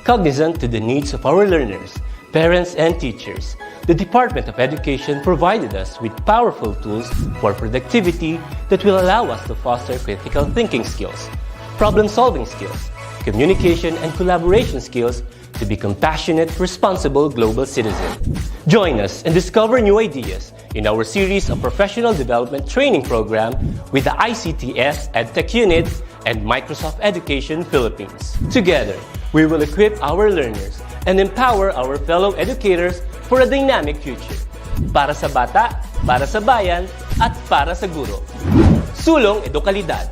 Cognizant to the needs of our learners, parents, and teachers, the Department of Education provided us with powerful tools for productivity that will allow us to foster critical thinking skills, problem-solving skills, communication and collaboration skills to be compassionate, responsible global citizens. Join us and discover new ideas in our series of professional development training program with the ICTS Edtech Unit and Microsoft Education Philippines. Together, we will equip our learners and empower our fellow educators for a dynamic future. Para sa bata, para sa bayan, at para sa guro. Sulong Edukalidad.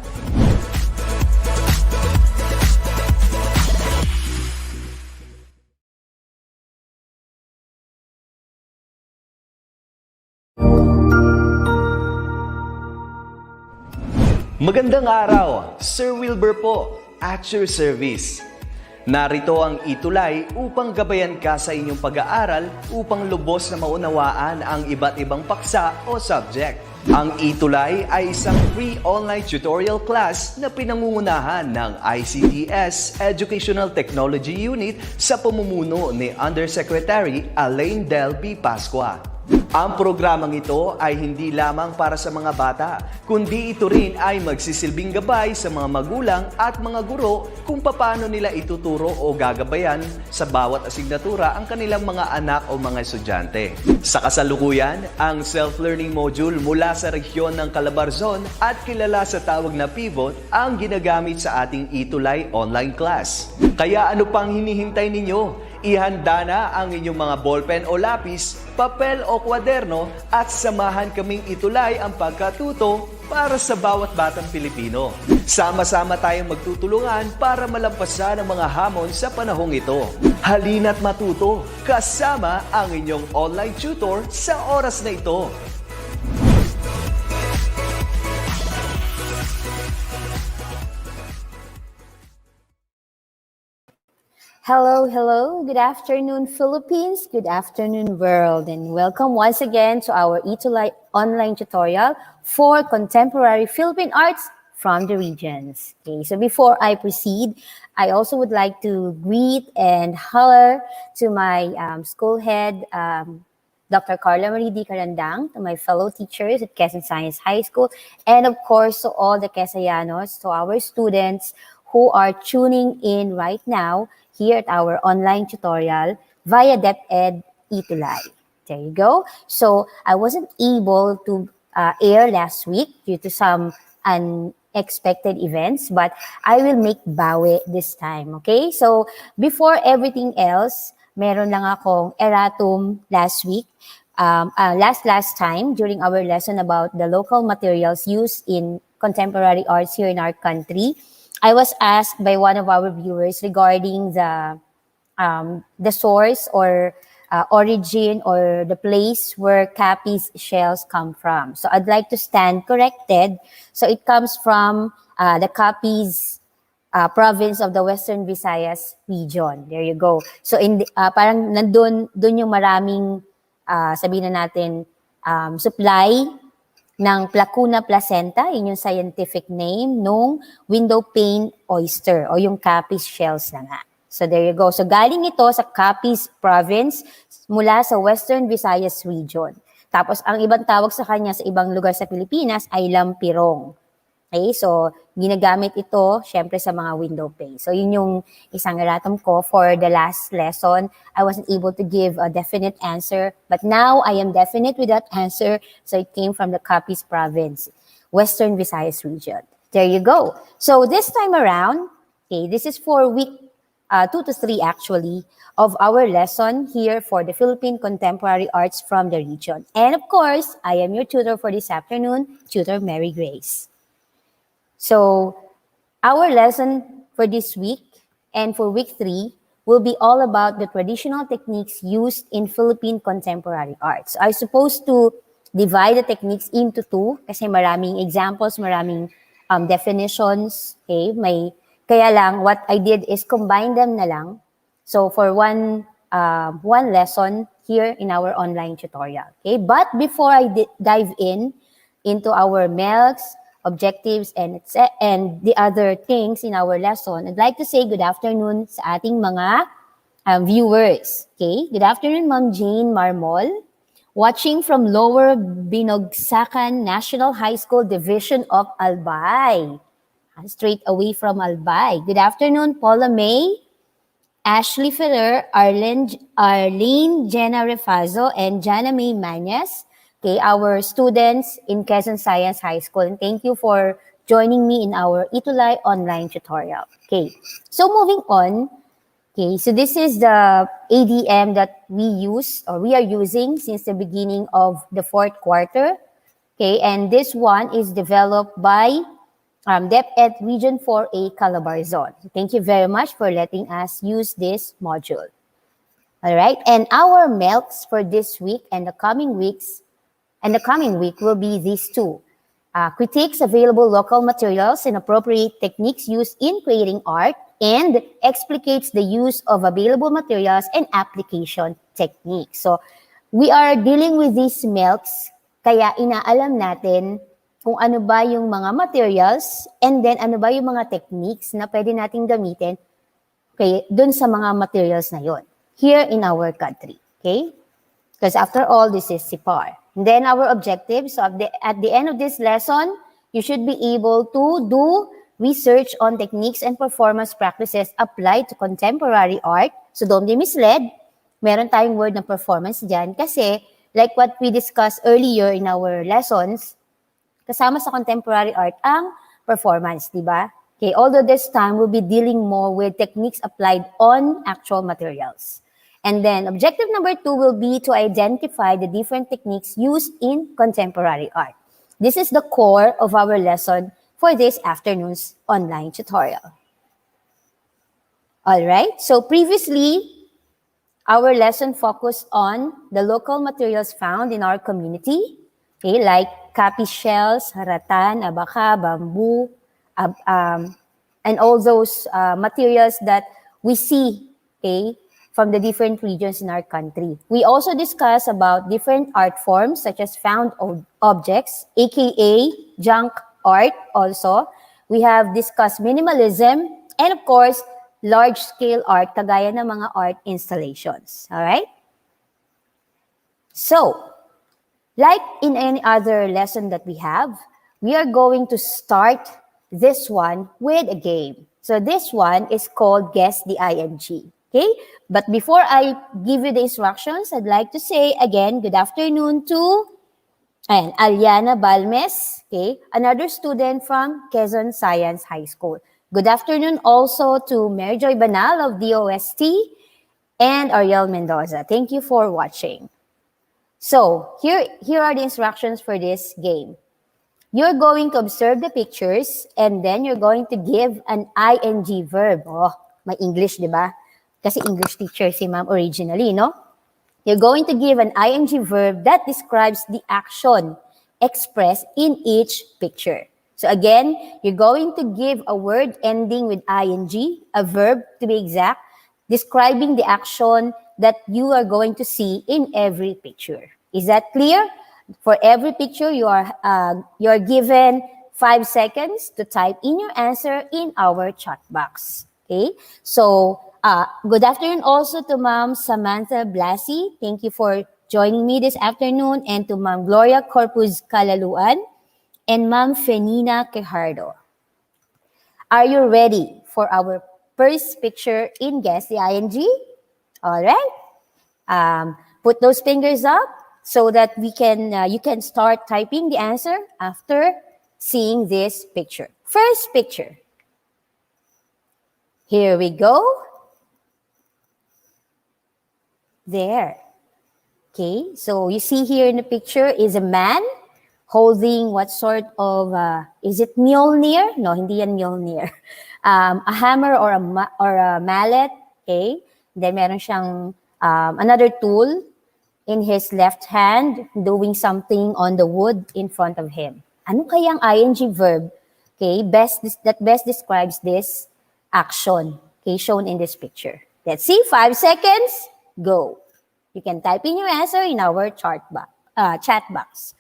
Magandang araw, Sir Wilbur po, at your service. Narito ang ETUlay upang gabayan ka sa inyong pag-aaral upang lubos na maunawaan ang iba't ibang paksa o subject. Ang ETUlay ay isang free online tutorial class na pinangungunahan ng ICTS Educational Technology Unit sa pamumuno ni Undersecretary Elaine Del B. Pascua. Ang programang ito ay hindi lamang para sa mga bata, kundi ito rin ay magsisilbing gabay sa mga magulang at mga guro kung paano nila ituturo o gagabayan sa bawat asignatura ang kanilang mga anak o mga estudyante. Sa kasalukuyan, ang self-learning module mula sa rehiyon ng Calabarzon at kilala sa tawag na pivot ang ginagamit sa ating ETUlay online class. Kaya ano pang hinihintay ninyo? Ihanda na ang inyong mga ballpen o lapis, papel o kwaderno at samahan kaming itulay ang pagkatuto para sa bawat batang Pilipino. Sama-sama tayong magtutulungan para malampasan ang mga hamon sa panahong ito. Halina't matuto kasama ang inyong online tutor sa oras na ito. Hello. Good afternoon, Philippines. Good afternoon, world. And welcome once again to our ETUlay online tutorial for contemporary Philippine arts from the regions. Okay, so before I proceed, I also would like to greet and holler to my school head, Dr. Carla Marie D. Carandang, to my fellow teachers at Quezon Science High School, and of course to all the Quezayanos, to our students who are tuning in right now here at our online tutorial via DepEd ETUlay. There you go. So I wasn't able to air last week due to some unexpected events, but I will make bawi this time, okay? So before everything else, meron lang akong erratum last week, last time during our lesson about the local materials used in contemporary arts here in our country. I was asked by one of our viewers regarding the source or origin or the place where Capiz shells come from. So I'd like to stand corrected. So it comes from the Capiz province of the Western Visayas region. There you go. So parang dun yung maraming sabihin na natin supply ng Placuna placenta, yun yung scientific name, nung window pane oyster o yung Capiz shells na nga. So there you go. So galing ito sa Capiz province mula sa Western Visayas region. Tapos ang ibang tawag sa kanya sa ibang lugar sa Pilipinas ay lampirong. Okay, so ginagamit ito syempre sa mga window pane. So yun yung isang erratum ko for the last lesson. I wasn't able to give a definite answer, but now I am definite with that answer. So it came from the Capiz province, Western Visayas region. There you go. So this time around, okay, this is for week 2 to 3 actually of our lesson here for the Philippine contemporary arts from the region. And of course, I am your tutor for this afternoon, Tutor Mary Grace. So, our lesson for this week and for week 3 will be all about the traditional techniques used in Philippine contemporary arts. So, I supposed to divide the techniques into 2 kasi maraming examples, maraming definitions. Okay? Kaya lang, what I did is combine them na lang. So, for one lesson here in our online tutorial. Okay? But before I dive into our MELCs, objectives, and the other things in our lesson, I'd like to say good afternoon sa ating mga viewers. Okay, good afternoon, Ma'am Jane Marmol, watching from Lower Binogsakan National High School Division of Albay. Straight away from Albay. Good afternoon, Paula May, Ashley Ferrer, Arlene Jenna Refazo, and Jana May Mañas. Okay, our students in Quezon Science High School. And thank you for joining me in our ETUlay online tutorial. Okay, so moving on. Okay, so this is the ADM that we use or we are using since the beginning of the fourth quarter. Okay, and this one is developed by DepEd Region 4A Calabarzon. Thank you very much for letting us use this module. All right, and our melts for this week and the coming weeks and the coming week will be these two. Critiques available local materials and appropriate techniques used in creating art, and explicates the use of available materials and application techniques. So we are dealing with these melts, kaya inaalam natin kung ano ba yung mga materials and then ano ba yung mga techniques na pwede nating gamitin dun sa mga materials na yon here in our country. Okay? Because after all, this is SIPAR. And then our objective, so at the end of this lesson, you should be able to do research on techniques and performance practices applied to contemporary art. So don't be misled. Meron tayong word na performance dyan kasi like what we discussed earlier in our lessons, kasama sa contemporary art ang performance, di ba? Okay, although this time we'll be dealing more with techniques applied on actual materials. And then objective number 2 will be to identify the different techniques used in contemporary art. This is the core of our lesson for this afternoon's online tutorial. All right, so previously, our lesson focused on the local materials found in our community, okay, like copy shells, rattan, abaka, bamboo, and all those materials that we see, okay, from the different regions in our country. We also discussed about different art forms such as found objects, aka junk art also. We have discussed minimalism and of course, large-scale art kagaya ng mga art installations. All right? So, like in any other lesson that we have, we are going to start this one with a game. So this one is called Guess the ING. Okay? But before I give you the instructions, I'd like to say again, good afternoon to Aliana Balmes, okay, another student from Quezon Science High School. Good afternoon also to Mary Joy Banal of DOST and Ariel Mendoza. Thank you for watching. So, here are the instructions for this game. You're going to observe the pictures and then you're going to give an ing verb. Oh, may English, di ba? Kasi English teacher si ma'am originally, no? You're going to give an ing verb that describes the action expressed in each picture. So again, you're going to give a word ending with ing, a verb to be exact, describing the action that you are going to see in every picture. Is that clear? For every picture, you are given 5 seconds to type in your answer in our chat box. Okay? So, good afternoon also to Ma'am Samantha Blasi. Thank you for joining me this afternoon, and to Ma'am Gloria Corpus Calaluan and Ma'am Fenina Quejardo. Are you ready for our first picture in Guess the ING? All right. Put those fingers up so that you can start typing the answer after seeing this picture. First picture. Here we go. There. Okay, so you see here in the picture is a man holding what sort of, is it Mjolnir? No, hindi yan Mjolnir. A hammer or a mallet, okay? Then meron siyang another tool in his left hand doing something on the wood in front of him. Ano kayang ing verb, okay, that best describes this action, okay, shown in this picture? Let's see, 5 seconds, go. You can type in your answer in our chat box.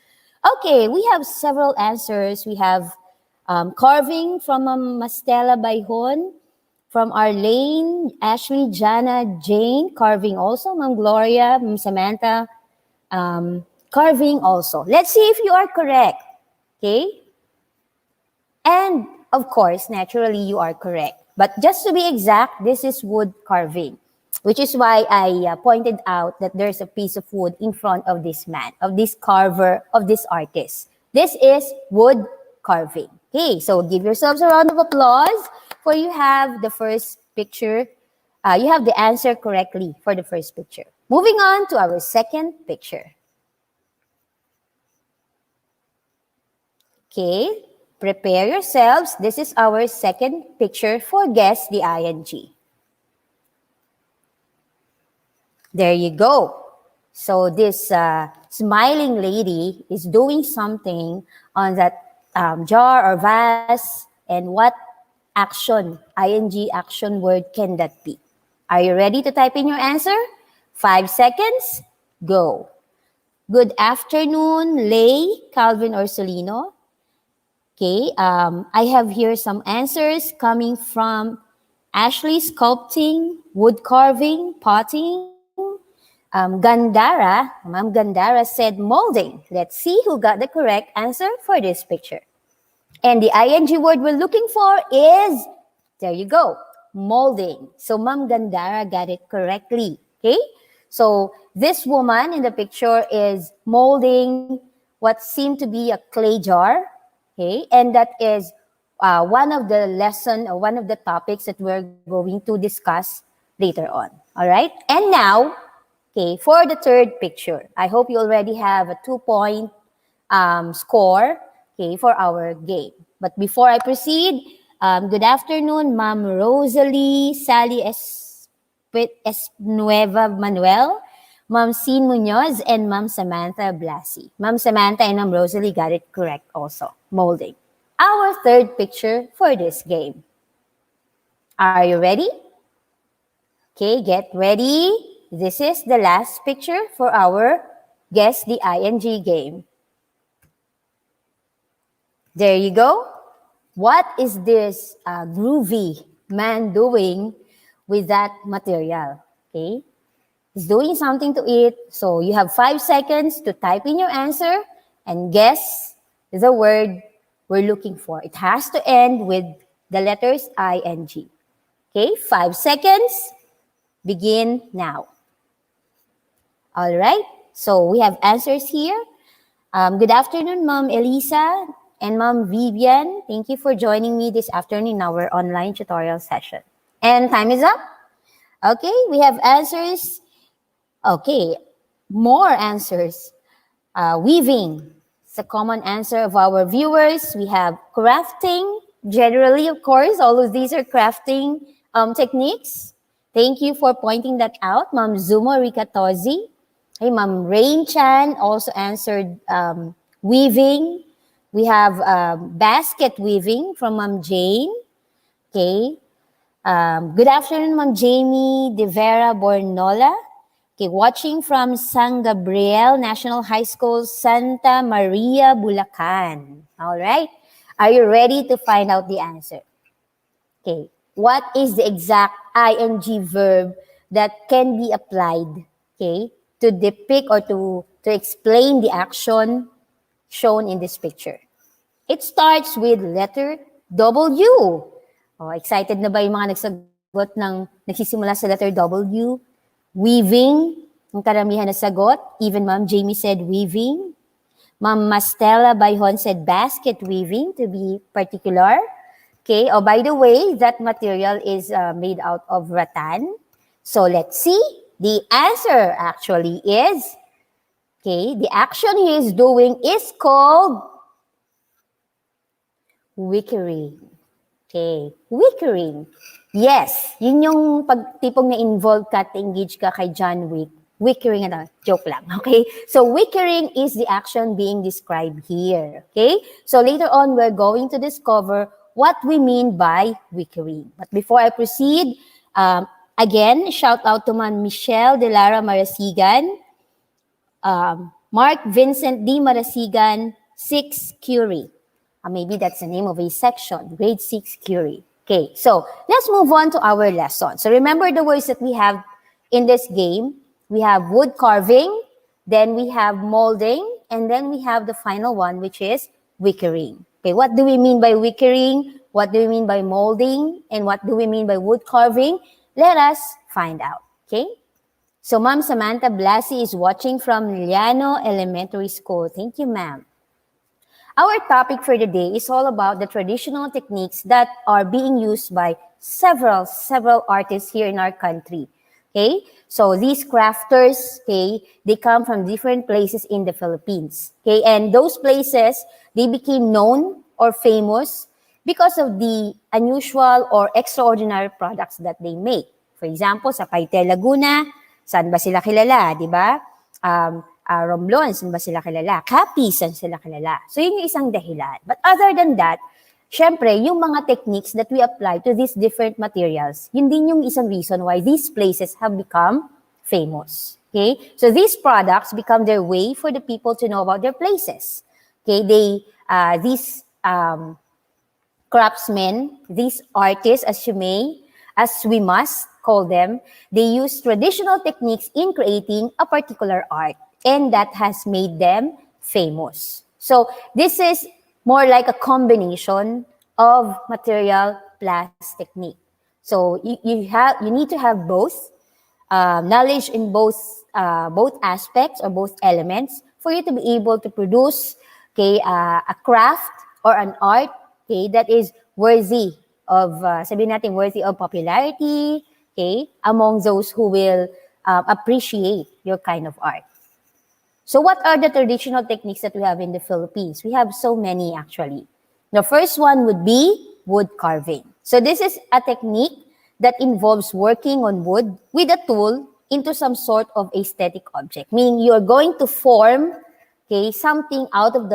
Okay, we have several answers. We have carving from Mastela Bayhon, From Arlene, Ashley, Jana, Jane, carving also. Ma'am Gloria, Ma'am Samantha, carving also. Let's see if you are correct. Okay? And of course, naturally, you are correct. But just to be exact, this is wood carving, which is why I pointed out that there's a piece of wood in front of this man, of this carver, of this artist. This is wood carving. Okay, so give yourselves a round of applause for you have the first picture. You have the answer correctly for the first picture. Moving on to our second picture. Okay, prepare yourselves. This is our second picture for guess the ing. There you go. So this smiling lady is doing something on that jar or vase. And what action, ing action word can that be? Are you ready to type in your answer? 5 seconds, go. Good afternoon, Lay, Calvin, or Solino. Okay, I have here some answers coming from Ashley, sculpting, wood carving, potting. Gandara, Ma'am Gandara said molding. Let's see who got the correct answer for this picture. And the ing word we're looking for is, there you go, molding. So Ma'am Gandara got it correctly. Okay, so this woman in the picture is molding what seemed to be a clay jar. Okay, and that is one of the lesson or one of the topics that we're going to discuss later on. All right, and now, okay, for the third picture, I hope you already have a 2-point score, okay, for our game. But before I proceed, good afternoon, Ma'am Rosalie Sally Esnueva Manuel, Ma'am Sin Munoz, and Ma'am Samantha Blasi. Ma'am Samantha and Ma'am Rosalie got it correct also, molding. Our third picture for this game. Are you ready? Okay, get ready. This is the last picture for our Guess the ING game. There you go. What is this groovy man doing with that material? Okay, he's doing something to it. So you have 5 seconds to type in your answer and guess the word we're looking for. It has to end with the letters ING. Okay, 5 seconds. Begin now. All right, so we have answers here. Good afternoon, Ma'am Elisa and Ma'am Vivian. Thank you for joining me this afternoon in our online tutorial session. And time is up. Okay, we have answers. Okay, more answers. Weaving. It's a common answer of our viewers. We have crafting. Generally, of course, all of these are crafting techniques. Thank you for pointing that out, Ma'am Zumo Ricatozi. Hey, Ma'am Rain Chan also answered weaving. We have basket weaving from Ma'am Jane. Okay. Good afternoon, Ma'am Jamie De Vera Bornola. Okay, watching from San Gabriel National High School, Santa Maria, Bulacan. All right. Are you ready to find out the answer? Okay. What is the exact ing verb that can be applied, okay, to depict or to explain the action shown in this picture? It starts with letter W. Oh, excited na ba yung mga nagsagot ng nagsisimula sa letter W? Weaving, ang karamihan na sagot. Even Ma'am Jamie said weaving. Ma'am Mastella Bayhon said basket weaving, to be particular. Okay, oh, by the way, that material is made out of rattan. So let's see. The answer actually is, okay, the action he is doing is called wickering. Okay, wickering. Yes, yun yung tipong na-involve ka, engage ka kay John Wick. Wickering, joke lang, okay? So wickering is the action being described here, okay? So later on, we're going to discover what we mean by wickering. But before I proceed, again, shout out to Ma'am Michelle De Lara Marasigan, Mark Vincent D. Marasigan, 6 Curie. Maybe that's the name of a section, grade 6 Curie. Okay, so let's move on to our lesson. So remember the words that we have in this game. We have wood carving, then we have molding, and then we have the final one, which is wickering. Okay, what do we mean by wickering? What do we mean by molding? And what do we mean by wood carving? Let us find out, okay? So Ma'am Samantha Blasi is watching from Liano Elementary School. Thank you, ma'am. Our topic for the day is all about the traditional techniques that are being used by several artists here in our country. Okay, so these crafters, okay, they come from different places in the Philippines. Okay, and those places, they became known or famous because of the unusual or extraordinary products that they make. For example, sa Paite, Laguna, saan ba sila kilala, di ba? Romblon, saan ba sila kilala? Capiz, saan sila kilala? So, yun yung isang dahilan. But other than that, syempre, yung mga techniques that we apply to these different materials, yun din yung isang reason why these places have become famous. Okay? So, these products become their way for the people to know about their places. Okay? These craftsmen, these artists, as we must call them, they use traditional techniques in creating a particular art. And that has made them famous. So this is more like a combination of material plus technique. So you need to have both knowledge in both aspects or both elements for you to be able to produce, okay, a craft or an art, okay, that is worthy of sabihin natin worthy of popularity, okay, among those who will appreciate your kind of art. So what are the traditional techniques that we have in the Philippines? We have so many actually. The first one would be wood carving. So this is a technique that involves working on wood with a tool into some sort of aesthetic object. Meaning you're going to form, okay, something out of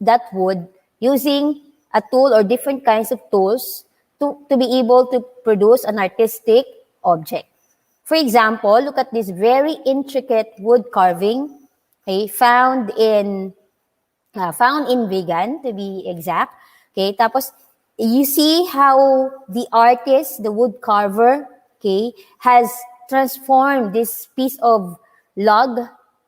that wood using a tool or different kinds of tools to be able to produce an artistic object. For example, look at this very intricate wood carving, okay, found in Vigan, to be exact. Okay, tapos you see how the artist, the wood carver, okay, has transformed this piece of log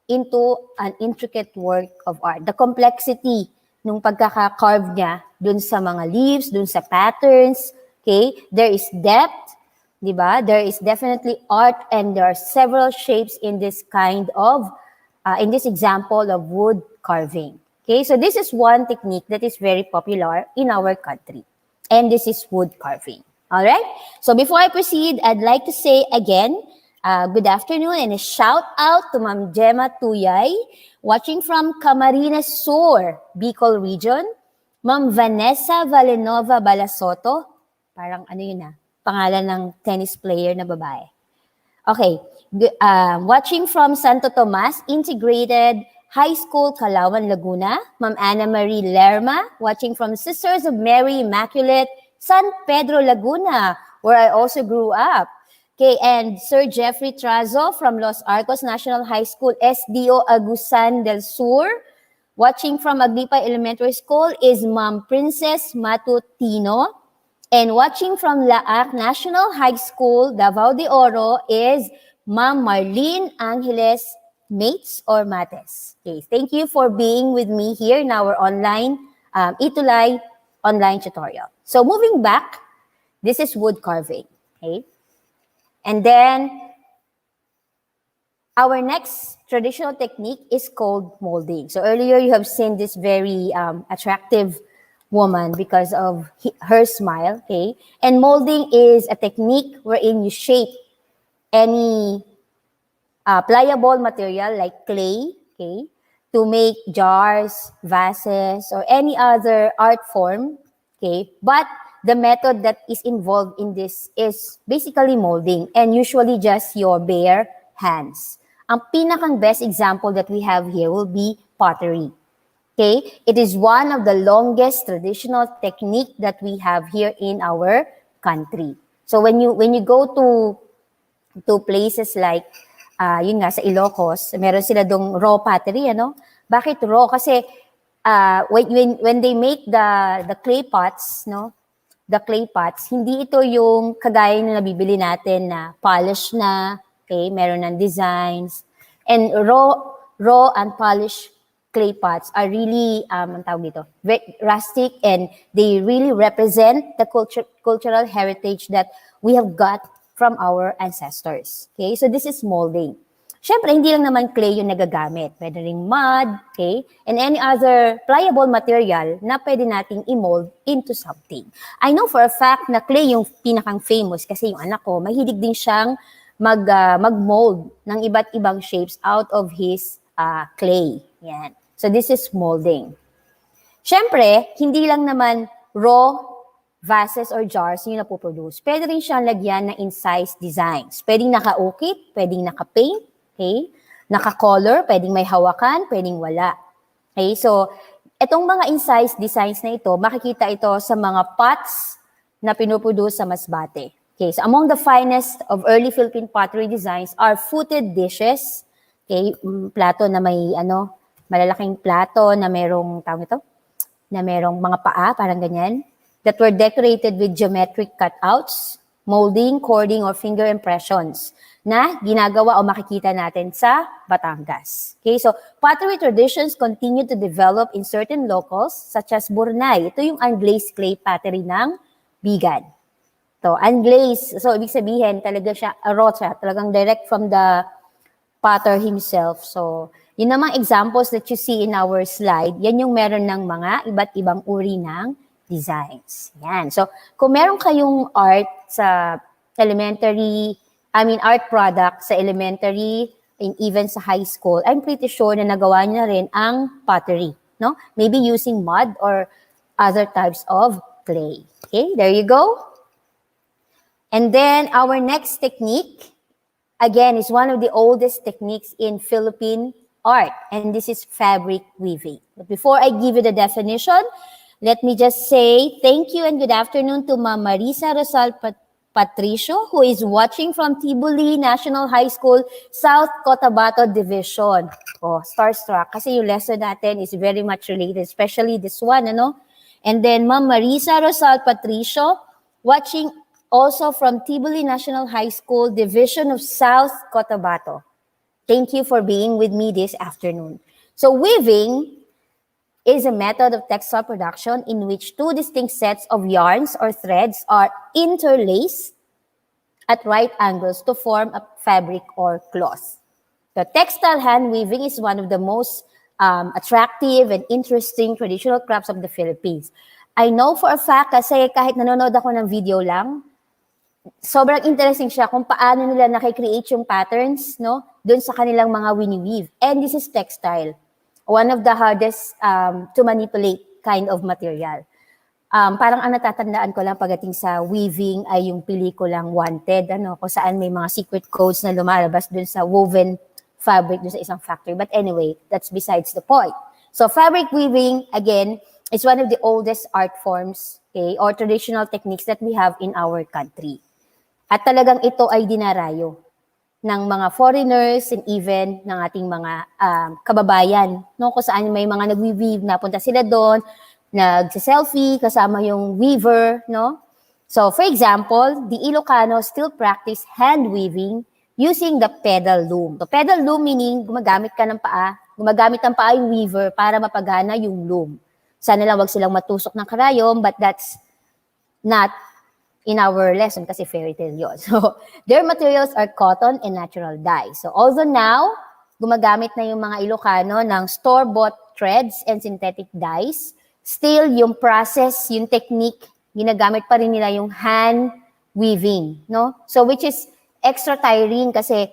into an intricate work of art. The complexity nung pagkaka-carve niya dun sa mga leaves, dun sa patterns, okay, there is depth, di ba? There is definitely art and there are several shapes in this kind of in this example of wood carving. Okay, so this is one technique that is very popular in our country. And this is wood carving. All right? So before I proceed, I'd like to say again, good afternoon and a shout out to Ma'am Gemma Tuyay, watching from Camarines Sur, Bicol region. Ma'am Vanessa Valenova Balasoto, parang ano yun pangalan ng tennis player na babae. Okay, watching from Santo Tomas Integrated High School, Calauan, Laguna. Ma'am Anna Marie Lerma, watching from Sisters of Mary Immaculate, San Pedro, Laguna, where I also grew up. Okay, and Sir Jeffrey Trazo from Los Arcos National High School, SDO Agusan del Sur. Watching from Aglipa Elementary School is Ma'am Princess Matutino. And watching from Laac National High School, Davao de Oro, is Ma'am Marlene Angeles Mates or Mates. Okay, thank you for being with me here in our online ETUlay online tutorial. So moving back, this is wood carving. Okay, and then our next traditional technique is called molding. So earlier you have seen this very attractive woman because of her smile, okay? And molding is a technique wherein you shape any pliable material like clay, okay, to make jars, vases, or any other art form, okay? But the method that is involved in this is basically molding and usually just your bare hands. Ang pinakang best example that we have here will be pottery. Okay, it is one of the longest traditional technique that we have here in our country. So when you go to places like yun nga sa Ilocos, meron sila dong raw pottery, ano? Bakit raw? Kasi when they make the clay pots, no, the clay pots, hindi ito yung kagaya na nabibili natin na polish na, okay, meron ng designs. And raw and polished clay pots are really, ang tawag dito, rustic, and they really represent the cultural heritage that we have got from our ancestors. Okay, so this is molding. Siyempre, hindi lang naman clay yung nagagamit. Pwede ring mud, okay, and any other pliable material na pwede nating i-mold into something. I know for a fact na clay yung pinakang famous kasi yung anak ko, mahilig din siyang mag-mold ng iba't ibang shapes out of his clay. Yan. So this is molding. Siyempre, hindi lang naman raw vases or jars yung napoproduce. Pwede rin siyang lagyan ng incised designs. Pwedeng naka-ukit, pwedeng naka-paint, okay? Naka-color, pwedeng may hawakan, pwedeng wala. Okay, so itong mga incised designs na ito, makikita ito sa mga pots na pinuproduce sa Masbate. Okay, so among the finest of early Philippine pottery designs are footed dishes. Okay, plato na may malalaking plato na merong tawag ito, na merong mga paa, parang ganyan, that were decorated with geometric cutouts, molding, cording, or finger impressions na ginagawa o makikita natin sa Batangas. Okay, so pottery traditions continue to develop in certain locals such as Burnay. Ito yung unglazed clay pottery ng Bigan. So, unglazed, so ibig sabihin talaga siya, raw siya, talagang direct from the potter himself. So, yun namang examples that you see in our slide, yan yung meron ng mga iba't ibang uri ng designs. Yan. So, kung meron kayong art sa art product sa elementary and even sa high school, I'm pretty sure na nagawa niya rin ang pottery, no? Maybe using mud or other types of clay. Okay, there you go. And then our next technique, again, is one of the oldest techniques in Philippine art, and this is fabric weaving. But before I give you the definition, let me just say thank you and good afternoon to Ma'am Marisa Rosal Patricio, who is watching from Tibuli National High School, South Cotabato Division. Oh, starstruck, kasi yung lesson natin is very much related, especially this one, And then Ma'am Marisa Rosal Patricio, watching also from Tibuli National High School, Division of South Cotabato. Thank you for being with me this afternoon. So weaving is a method of textile production in which two distinct sets of yarns or threads are interlaced at right angles to form a fabric or cloth. The textile hand weaving is one of the most attractive and interesting traditional crafts of the Philippines. I know for a fact kasi kahit nanonood ako ng video lang, sobrang interesting siya kung paano nila nakikreate yung patterns, dun sa kanilang mga wini-weave. And this is textile, one of the hardest to manipulate kind of material. Parang ang natatandaan ko lang pagdating sa weaving ay yung pelikulang Wanted, kung saan may mga secret codes na lumalabas dun sa woven fabric dun sa isang factory. But anyway, that's besides the point. So fabric weaving, again, is one of the oldest art forms, okay, or traditional techniques that we have in our country. At talagang ito ay dinarayo ng mga foreigners and even ng ating mga kababayan, kung saan may mga nagwi-weave, napunta sila doon, nagse-selfie kasama yung weaver, So, for example, the Ilocano still practice hand weaving using the pedal loom. The pedal loom meaning gumagamit ang paa yung weaver para mapagana yung loom. Sana lang wag silang matusok ng karayom, but that's not in our lesson kasi fairy tale yun. So, their materials are cotton and natural dye. So, although now, gumagamit na yung mga Ilocano ng store-bought threads and synthetic dyes, still, yung process, yung technique, ginagamit pa rin nila yung hand weaving, So, which is extra tiring kasi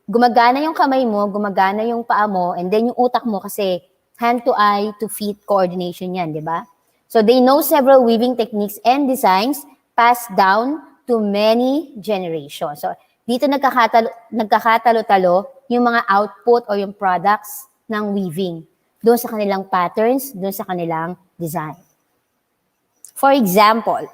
gumagana yung kamay mo, gumagana yung paa mo, and then yung utak mo kasi hand to eye to feet coordination yan, di ba? So, they know several weaving techniques and designs passed down to many generations. So, dito nagkakatalo-talo yung mga output o yung products ng weaving. Doon sa kanilang patterns, doon sa kanilang design. For example,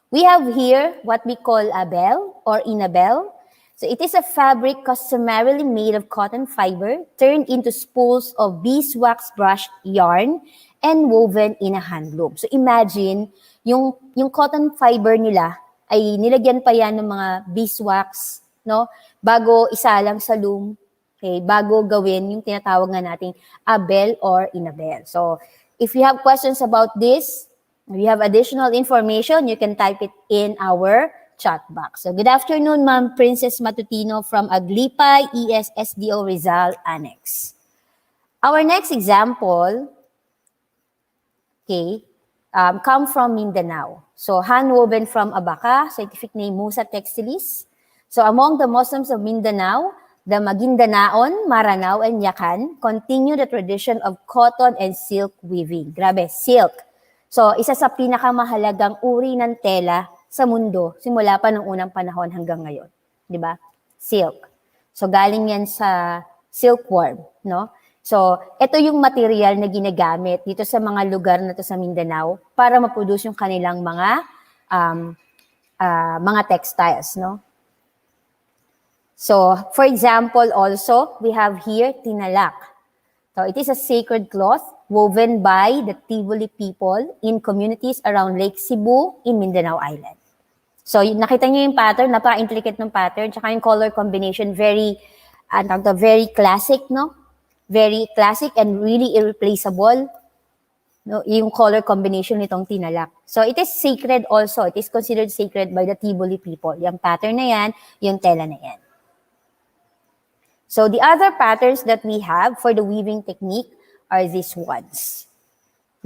we have here what we call a bell or inabel. So, it is a fabric customarily made of cotton fiber turned into spools of beeswax brush yarn and woven in a hand loom. So imagine, yung cotton fiber nila ay nilagyan pa yan ng mga beeswax, no? Bago isalang sa loom, okay? Bago gawin yung tinatawag nga nating abel or inabel. So if you have questions about this, if you have additional information, you can type it in our chat box. So good afternoon, Ma'am Princess Matutino from Aglipay, ESSDO Rizal Annex. Our next example, okay, come from Mindanao. So hand-woven from Abaca, scientific name Musa Textilis. So among the Muslims of Mindanao, the Magindanaon, Maranao, and Yakan continue the tradition of cotton and silk weaving. Grabe, silk. So isa sa pinakamahalagang uri ng tela sa mundo, simula pa ng unang panahon hanggang ngayon. Di ba? Silk. So galing yan sa silkworm, no? So, ito yung material na ginagamit dito sa mga lugar na to sa Mindanao para ma-produce yung kanilang mga textiles, no? So, for example, also, we have here Tiniluck. So, it is a sacred cloth woven by the Tivoli people in communities around Lake Cebu in Mindanao Island. So, nakita niyo yung pattern, napaka-intricate ng pattern, tsaka yung color combination, very classic, no? Very classic and really irreplaceable, no, yung color combination nitong Tiniluck. So it is sacred also. It is considered sacred by the Tivoli people. Yung pattern na yan, yung tela na yan. So the other patterns that we have for the weaving technique are these ones.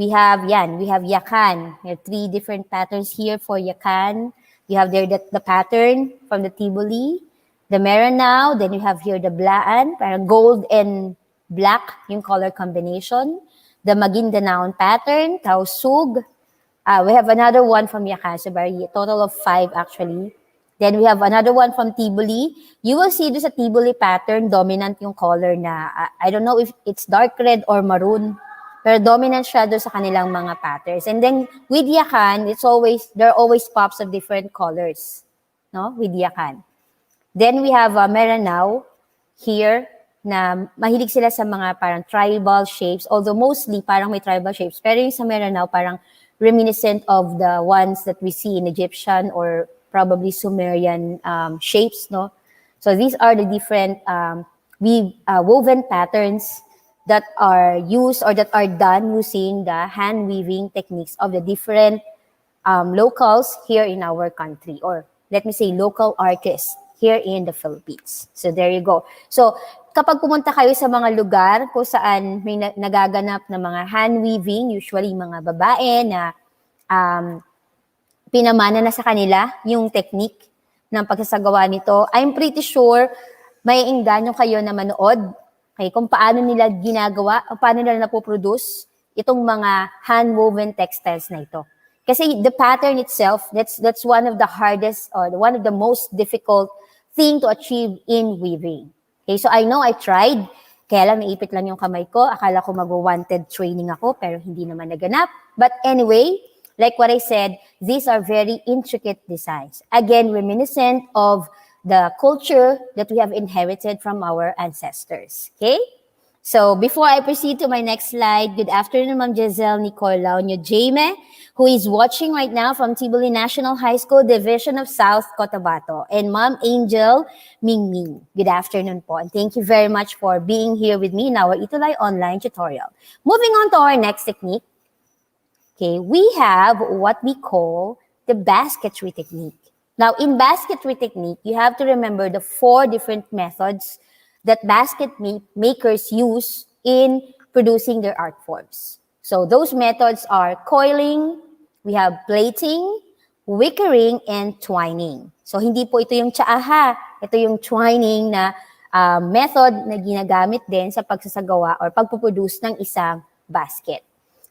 We have yakan. We have 3 different patterns here for yakan. You have there the pattern from the Tivoli, the Maranao, then you have here the Blaan, parang gold and black yung color combination. The Magindanaon pattern, Tausug. We have another one from Yakan, so a total of 5 actually. Then we have another one from Tivoli. You will see do sa Tivoli pattern, dominant yung color na, I don't know if it's dark red or maroon, pero dominant siya do sa kanilang mga patterns. And then with Yakan, there are always pops of different colors, no? With Yakan. Then we have Maranao here, na mahilig sila sa mga parang tribal shapes, although mostly parang may tribal shapes, pero yung sa Maranao parang reminiscent of the ones that we see in Egyptian or probably Sumerian shapes, no? So these are the different woven patterns that are used or that are done using the hand weaving techniques of the different locals here in our country, or let me say local artists here in the Philippines. So there you go. So kapag pumunta kayo sa mga lugar kung saan may nagaganap na mga hand weaving, usually mga babae na pinamana na sa kanila yung technique ng pagsasagawa nito, I'm pretty sure may engganyo kayo na manood kung paano nila ginagawa, o paano nila napoproduce itong mga hand-woven textiles na ito. Kasi the pattern itself, that's one of the hardest or one of the most difficult thing to achieve in weaving. Okay, so I know I tried, kaya lang naipit lang yung kamay ko. Akala ko mag-wanted training ako, pero hindi naman naganap. But anyway, like what I said, these are very intricate designs. Again, reminiscent of the culture that we have inherited from our ancestors. Okay? So before I proceed to my next slide, good afternoon, Ma'am Giselle Nicole Launyo Jaime, who is watching right now from Tibuli National High School, Division of South Cotabato, and Ma'am Angel Mingming. Good afternoon po, and thank you very much for being here with me in our ETUlay online tutorial. Moving on to our next technique, okay, we have what we call the basketry technique. Now, in basketry technique, you have to remember the 4 different methods that basket makers use in producing their art forms. So those methods are coiling, we have plating, wickering, and twining. So hindi po ito yung tsaaha, ito yung twining na method na ginagamit din sa pagsasagawa or pagpuproduce ng isang basket.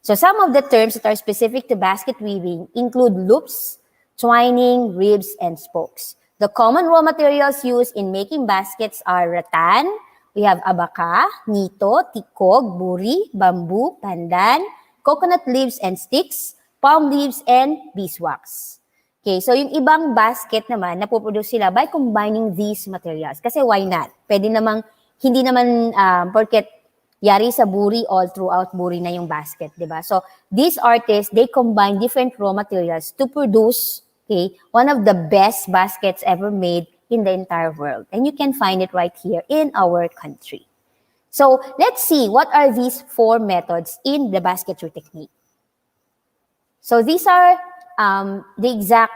So some of the terms that are specific to basket weaving include loops, twining, ribs, and spokes. The common raw materials used in making baskets are rattan, we have abaca, nito, tikog, buri, bamboo, pandan, coconut leaves and sticks, palm leaves, and beeswax. Okay, so yung ibang basket naman, napoproduce sila by combining these materials. Kasi why not? Pwede namang, hindi naman porket Yari sa buri, all throughout buri na yung basket, di ba? So, these artists, they combine different raw materials to produce, okay, one of the best baskets ever made in the entire world. And you can find it right here in our country. So, let's see, what are these 4 methods in the basketry technique? So, these are the exact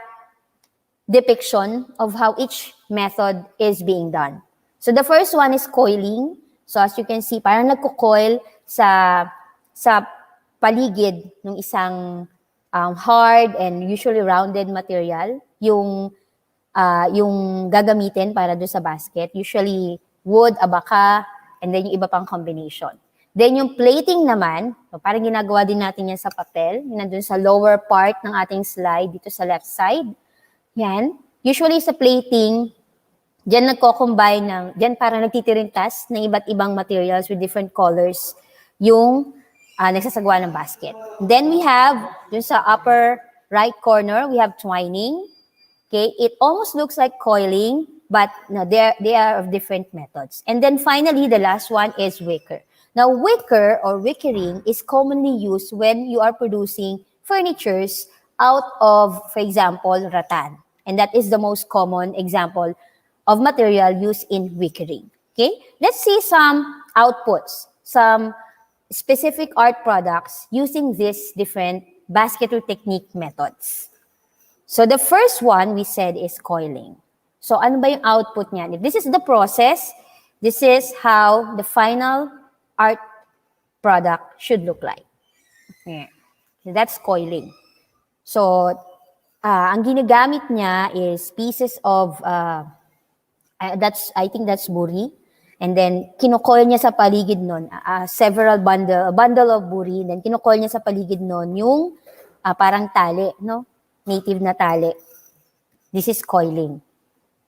depiction of how each method is being done. So, the first one is coiling. So, as you can see, parang nagko-coil sa paligid ng isang hard and usually rounded material, yung gagamitin para doon sa basket. Usually, wood, abaka, and then yung iba pang combination. Then yung plating naman, so parang ginagawa din natin yan sa papel, yun nandun sa lower part ng ating slide, dito sa left side. Yan. Usually sa plating, diyan nagko-combine diyan parang nagtitirintas ng iba't ibang materials with different colors yung nagsasagawa ng basket. Then we have, dun sa upper right corner, we have twining. Okay, it almost looks like coiling, but no, they are of different methods. And then finally, the last one is wicker. Now, wicker or wickering is commonly used when you are producing furnitures out of, for example, rattan. And that is the most common example of material used in wickering. Okay, let's see some outputs, some specific art products using these different basketry technique methods. So the first one we said is coiling. So ano ba yung output niyan? If this is the process, this is how the final art product should look like. Okay. So that's coiling. So ang ginagamit niya is pieces of I think that's buri. And then, kino-coil niya sa paligid nun, bundle of buri, then kino-coil niya sa paligid nun yung parang tali, no? Native na tali. This is coiling.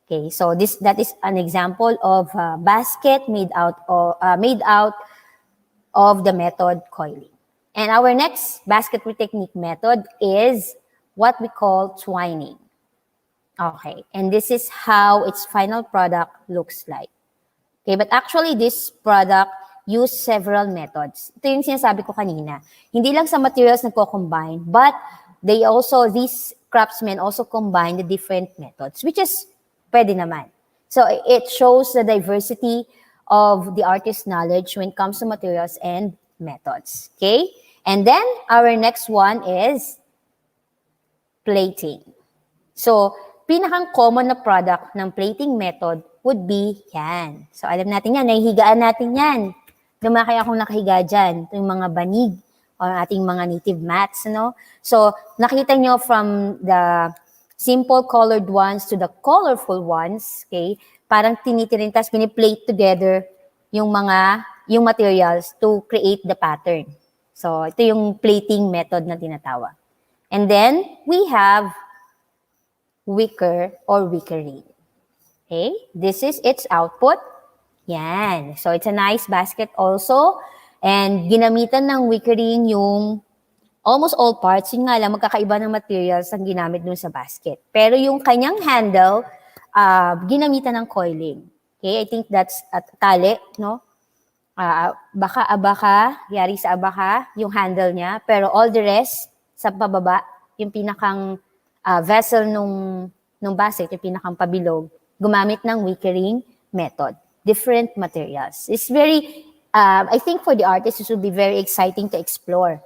Okay, so that is an example of basket made out of the method coiling. And our next basketry technique method is what we call twining. Okay, and this is how its final product looks like. Okay, but actually this product use several methods. Ito yung sinasabi ko kanina. Hindi lang sa materials nagko-combine, but these craftsmen also combine the different methods, which is pwede naman. So it shows the diversity of the artist's knowledge when it comes to materials and methods. Okay? And then our next one is plating. So, pinakang common na product ng plating method would be yan. So, alam natin yan, nahihigaan natin yan. Lumakay akong nakahiga dyan. Ito yung mga banig o ating mga native mats, no? So, nakita nyo from the simple colored ones to the colorful ones, okay? Parang tinitirintas, piniplate together yung materials to create the pattern. So, ito yung plating method na tinatawag. And then, we have wicker or wickering. Okay? This is its output. Yan. So, it's a nice basket also. And ginamitan ng wickering yung almost all parts. Yun nga lang, magkakaiba ng materials ang ginamit dun sa basket. Pero yung kanyang handle, ginamitan ng coiling. Okay? I think that's tali, no? Abaka, yari sa abaka, yung handle niya. Pero all the rest, sa pababa, yung pinakang vessel nung basket, yung pinakang pabilog, gumamit ng wickering method. Different materials. It's very, I think for the artist, it will be very exciting to explore.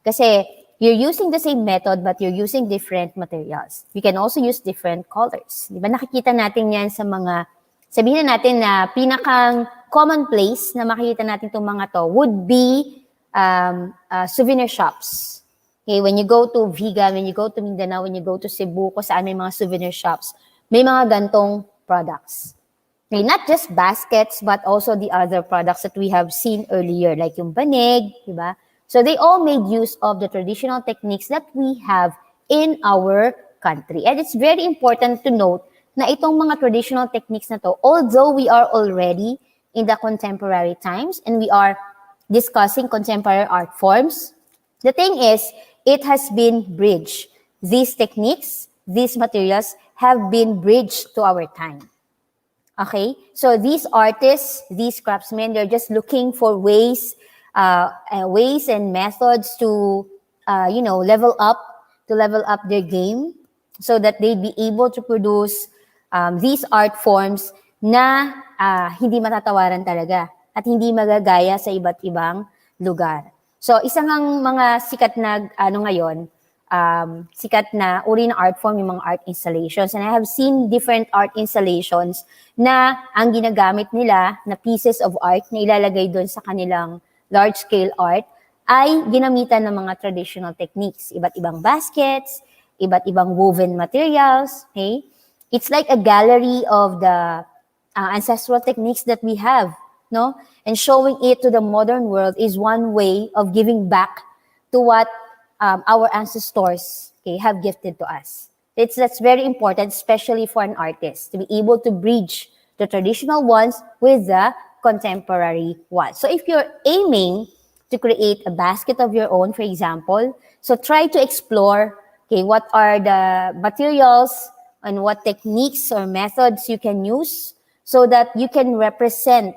Kasi you're using the same method, but you're using different materials. You can also use different colors. Di ba nakikita natin yan sa mga, sabihin natin na pinakang commonplace na makikita natin itong mga to would be souvenir shops. Okay, when you go to Vigan, when you go to Mindanao, when you go to Cebu, kung saan may mga souvenir shops, may mga gantong products. Okay, not just baskets, but also the other products that we have seen earlier, like yung banig, di ba? So they all made use of the traditional techniques that we have in our country. And it's very important to note na itong mga traditional techniques na to, although we are already in the contemporary times and we are discussing contemporary art forms, the thing is, it has been bridged. These techniques, these materials have been bridged to our time. Okay? So these artists, these craftsmen, they're just looking for ways ways and methods to, level up their game so that they'd be able to produce these art forms na hindi matatawaran talaga at hindi magagaya sa iba't ibang lugar. So, isang ang mga sikat na, sikat na uri ng art form, yung mga art installations. And I have seen different art installations na ang ginagamit nila na pieces of art na ilalagay doon sa kanilang large-scale art ay ginamitan ng mga traditional techniques. Iba't ibang baskets, iba't ibang woven materials, okay? It's like a gallery of the ancestral techniques that we have, no? And showing it to the modern world is one way of giving back to what our ancestors, okay, have gifted to us. That's very important, especially for an artist, to be able to bridge the traditional ones with the contemporary ones. So if you're aiming to create a basket of your own, for example, so try to explore, okay, what are the materials and what techniques or methods you can use so that you can represent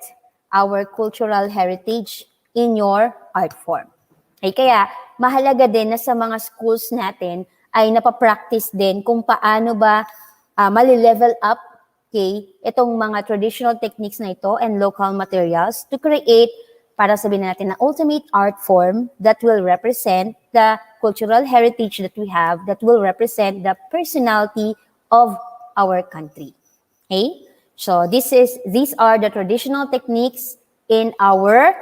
our cultural heritage in your art form. Okay, kaya mahalaga din na sa mga schools natin ay napapractice din kung paano ba mali-level up, okay, itong mga traditional techniques na ito and local materials to create, para sabihin natin, na ultimate art form that will represent the cultural heritage that we have, that will represent the personality of our country. Okay? So these are the traditional techniques in our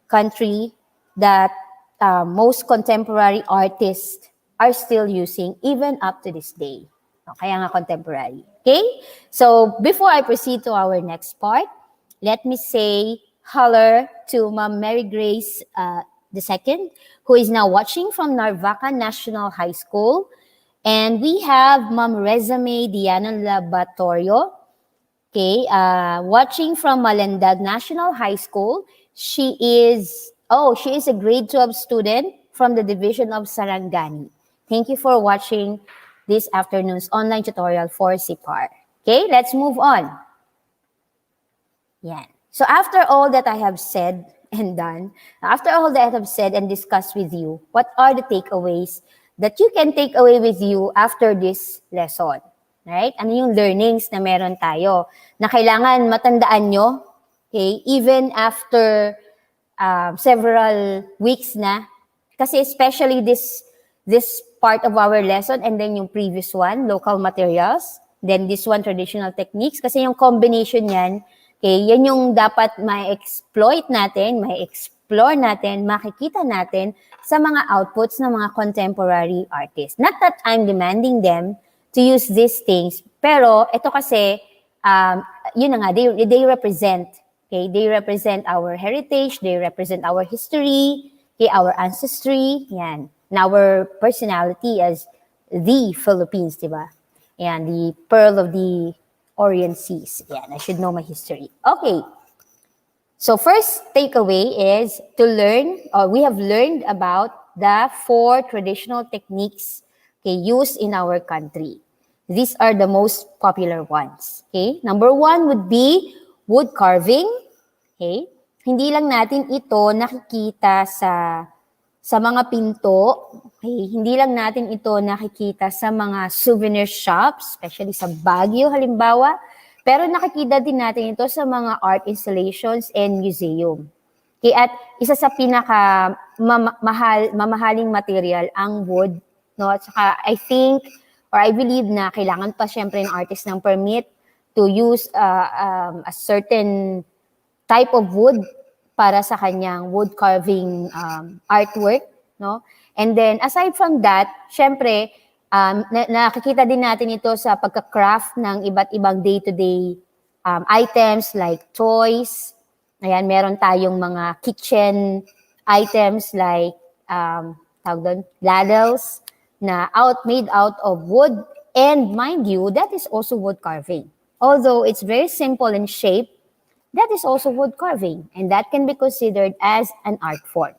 country that most contemporary artists are still using even up to this day. Kaya nga contemporary. Okay? So before I proceed to our next part, let me say hello to Ma'am Mary Grace II, who is now watching from Narvaca National High School. And we have Ma'am Resume Diana Laboratorio, okay, watching from Malandag National High School. She is a grade 12 student from the Division of Sarangani. Thank you for watching this afternoon's online tutorial for CPAR. Okay, let's move on. Yeah. So after all that I have said and done, after all that I have said and discussed with you, what are the takeaways that you can take away with you after this lesson? Right? Ano yung learnings na meron tayo na kailangan matandaan nyo, okay, even after several weeks na. Kasi especially this part of our lesson and then yung previous one, local materials, then this one, traditional techniques. Kasi yung combination yan, okay, yan yung dapat ma-exploit natin, ma-explore natin, makikita natin sa mga outputs ng mga contemporary artists. Not that I'm demanding them to use these things, pero ito kasi, yun na nga, they represent, okay, they represent our heritage, they represent our history, okay, our ancestry, yan, and our personality as the Philippines, diba? Yan, the pearl of the Orient Seas. Yan, I should know my history. Okay. So first takeaway is to learn, or we have learned about the 4 traditional techniques, okay, used in our country. These are the most popular ones. Okay? Number 1 would be wood carving. Okay? Hindi lang natin ito nakikita sa mga pinto. Okay? Hindi lang natin ito nakikita sa mga souvenir shops, especially sa Baguio halimbawa. Pero nakikita din natin ito sa mga art installations and museum. Okay? At isa sa pinaka mamahaling material ang wood, no? At saka I think or I believe na kailangan pa syempre ng artist ng permit to use a certain type of wood para sa kanyang wood carving artwork, no? And then aside from that, syempre nakikita din natin ito sa pagka-craft ng iba't ibang day-to-day items like toys. Ayan, meron tayong mga kitchen items like ladles na made out of wood, and mind you, that is also wood carving. Although it's very simple in shape, that is also wood carving, and that can be considered as an art form.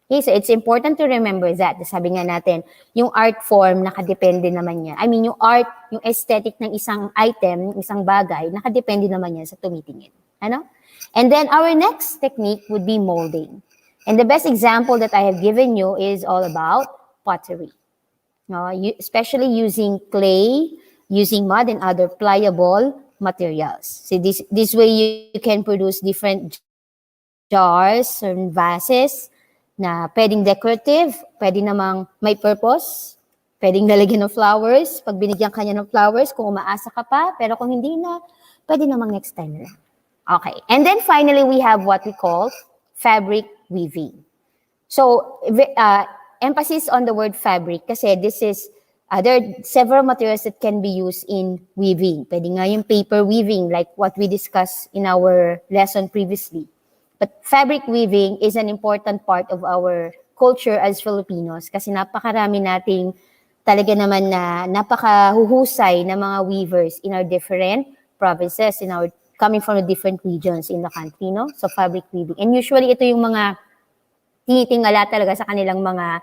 Okay, so it's important to remember that. Sabi nga natin, yung art form, nakadepende naman yan. I mean, yung art, yung aesthetic ng isang item, isang bagay, nakadepende naman yan sa tumitingin. Ano? And then our next technique would be molding. And the best example that I have given you is all about pottery. Especially using clay, using mud and other pliable materials. So this way you can produce different jars and vases na pwedeng decorative, pwede namang may purpose, pwedeng lalagyan ng flowers, pag binigyan kanya ng flowers, kung umaasa ka pa, pero kung hindi na, pwede namang next time na. Okay, and then finally, we have what we call fabric weaving. So, emphasis on the word fabric kasi this is, there are several materials that can be used in weaving. Pwede nga yung paper weaving like what we discussed in our lesson previously. But fabric weaving is an important part of our culture as Filipinos kasi napakarami nating talaga naman na napakahuhusay na mga weavers in our different provinces, coming from the different regions in the country, no? So fabric weaving. And usually ito yung mga tinitingala talaga sa kanilang mga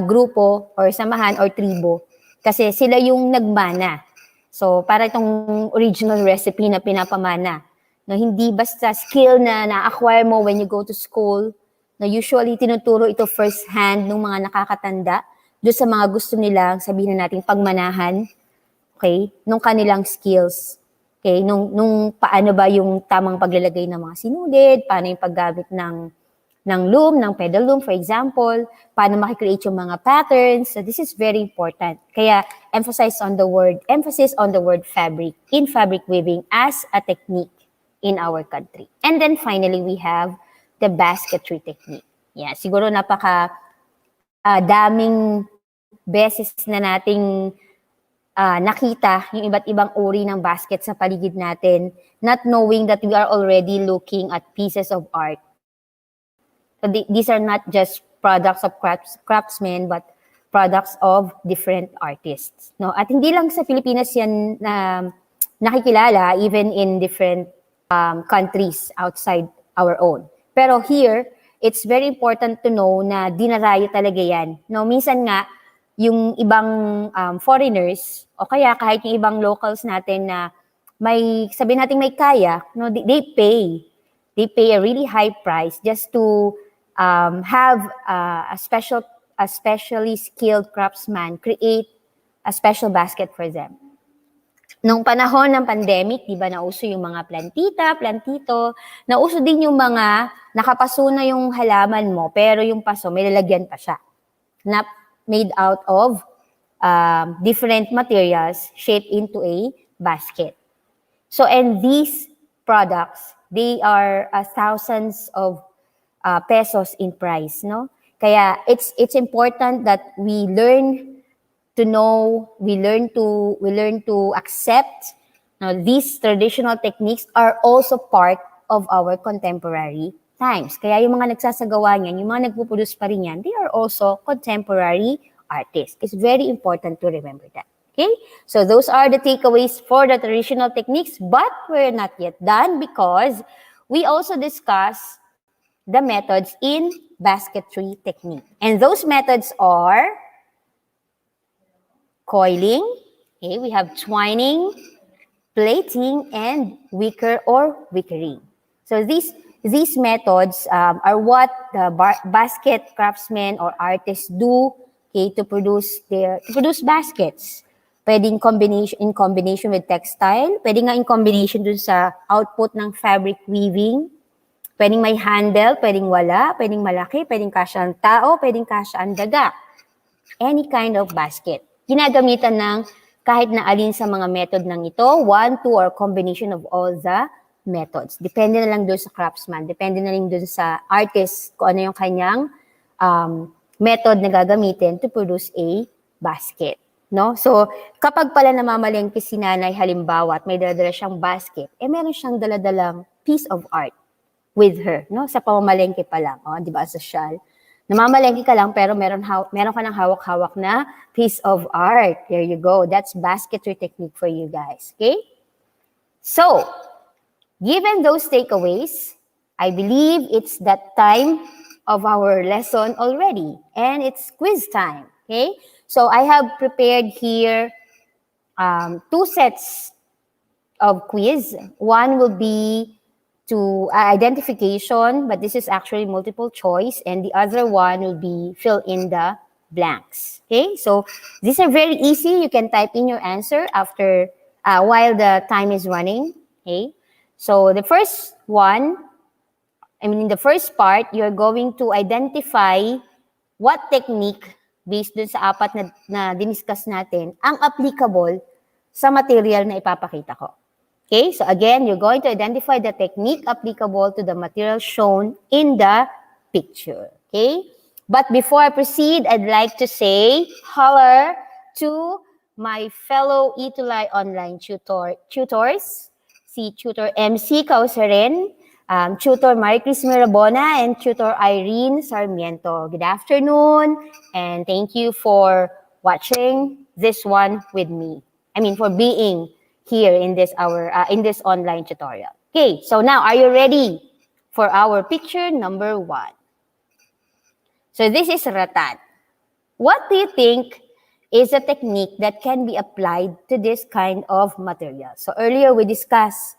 grupo or samahan or tribo kasi sila yung nagmana. So para itong original recipe na pinapamana, no, hindi basta skill na na-acquire mo when you go to school, na usually tinuturo ito first hand ng mga nakakatanda doon sa mga gusto nilang sabihin na natin pagmanahan, okay, nung kanilang skills. Okay, nung paano ba yung tamang paglalagay ng mga sinulid, paano yung paggamit ng loom, ng pedal loom, for example, paano makikreate yung mga patterns. So this is very important. Kaya emphasis on the word fabric in fabric weaving as a technique in our country. And then finally, we have the basketry technique. Yeah, siguro daming beses na nating nakita yung iba't ibang uri ng basket sa paligid natin, not knowing that we are already looking at pieces of art. So these are not just products of craftsmen, but products of different artists. No? At hindi lang sa Pilipinas yan nakikilala, even in different countries outside our own. Pero here, it's very important to know na dinarayo talaga yan. No? Minsan nga, yung ibang foreigners, o kaya kahit yung ibang locals natin na sabihin natin may kaya, no, they pay a really high price just to have a specially skilled craftsman create a special basket for them. Nung panahon ng pandemic, di ba, nauso yung mga plantito, nauso din yung mga nakapaso na yung halaman mo, pero yung paso, may lalagyan pa siya. Na made out of different materials shaped into a basket. So, and these products, they are thousands of pesos in price, no? Kaya it's important that we learn to know, we learn to accept. Now, these traditional techniques are also part of our contemporary times. Kaya yung mga nagsasagawa niyan, yung mga nagpo-produce pa rin yan, they are also contemporary artists. It's very important to remember that. Okay? So those are the takeaways for the traditional techniques, but we're not yet done because we also discuss the methods in basketry technique. And those methods are coiling, okay, we have twining, plating, and wicker or wickering. So these methods are what the basket craftsmen or artists do, okay, to produce baskets. Pwedeng in combination with textile, pwedeng nga in combination dun sa output ng fabric weaving. Pwedeng may handle, pwedeng wala, pwedeng malaki, pwedeng kasya ang tao, pwedeng kasya ang daga. Any kind of basket. Ginagamitan ng kahit na alin sa mga method ng ito, 1, 2, or combination of all the methods. Depende na lang doon sa craftsman, depende na lang doon sa artist kung ano yung kanyang method na gagamitin to produce a basket. No? So, kapag pala namamalengke si nanay halimbawa at may daladala siyang basket, meron siyang daladalang piece of art with her, no? Sa pamamalengke pa lang, di ba, social. Namamalengke ka lang pero meron ka ng hawak-hawak na piece of art. There you go. That's basketry technique for you guys, okay? So, given those takeaways, I believe it's that time of our lesson already, and it's quiz time, okay? So, I have prepared here 2 sets of quiz. One will be to identification, but this is actually multiple choice, and the other one will be fill in the blanks. Okay, so these are very easy. You can type in your answer after while the time is running. Okay, so the first one, in the first part, you're going to identify what technique based dun sa apat na diniscuss natin ang applicable sa material na ipapakita ko. Okay, so again, you're going to identify the technique applicable to the material shown in the picture. Okay, but before I proceed, I'd like to say hello to my fellow ETUlay online tutors, si Tutor MC Kausarin, Tutor Maricris Mirabona, and Tutor Irene Sarmiento. Good afternoon, and thank you for watching this one with me. For being here in this online tutorial. Okay, so now are you ready for our picture number 1? So this is rattan. What do you think is a technique that can be applied to this kind of material? So earlier we discussed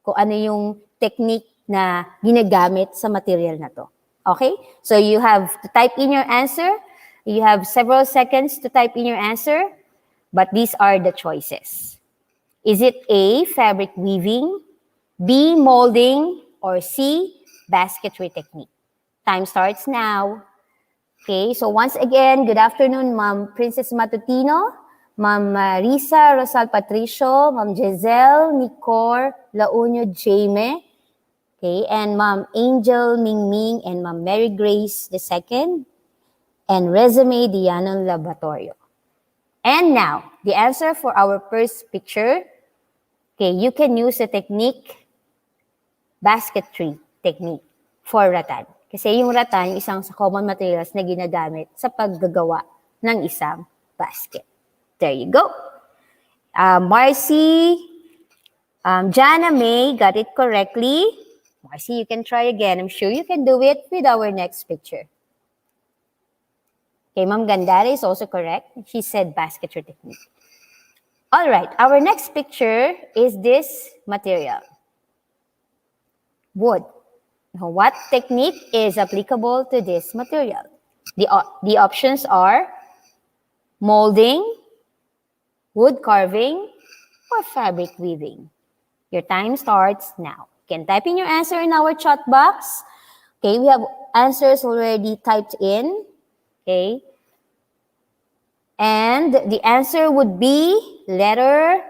kung ano yung technique na ginagamit sa material na to. Okay? So you have to type in your answer. You have several seconds to type in your answer, but these are the choices. Is it A, fabric weaving, B, molding, or C, basketry technique? Time starts now. Okay, so once again, good afternoon, Ma'am Princess Matutino, Ma'am Risa Rosal Patricio, Ma'am Giselle Nicor Launyo Jaime, okay, and Ma'am Angel Mingming and Ma'am Mary Grace II, and Resume Diana Laboratorio. And now, the answer for our first picture. Okay, you can use the technique, basketry technique for rattan. Kasi yung rattan, yung isang sa common materials na ginagamit sa paggagawa ng isang basket. There you go. Marcy, Jana May got it correctly. Marcy, you can try again. I'm sure you can do it with our next picture. Okay, Ma'am Gandara is also correct. She said basketry technique. All right, our next picture is this material, wood. Now, what technique is applicable to this material? The options are molding, wood carving, or fabric weaving. Your time starts now. You can type in your answer in our chat box. Okay, we have answers already typed in. Okay. And the answer would be letter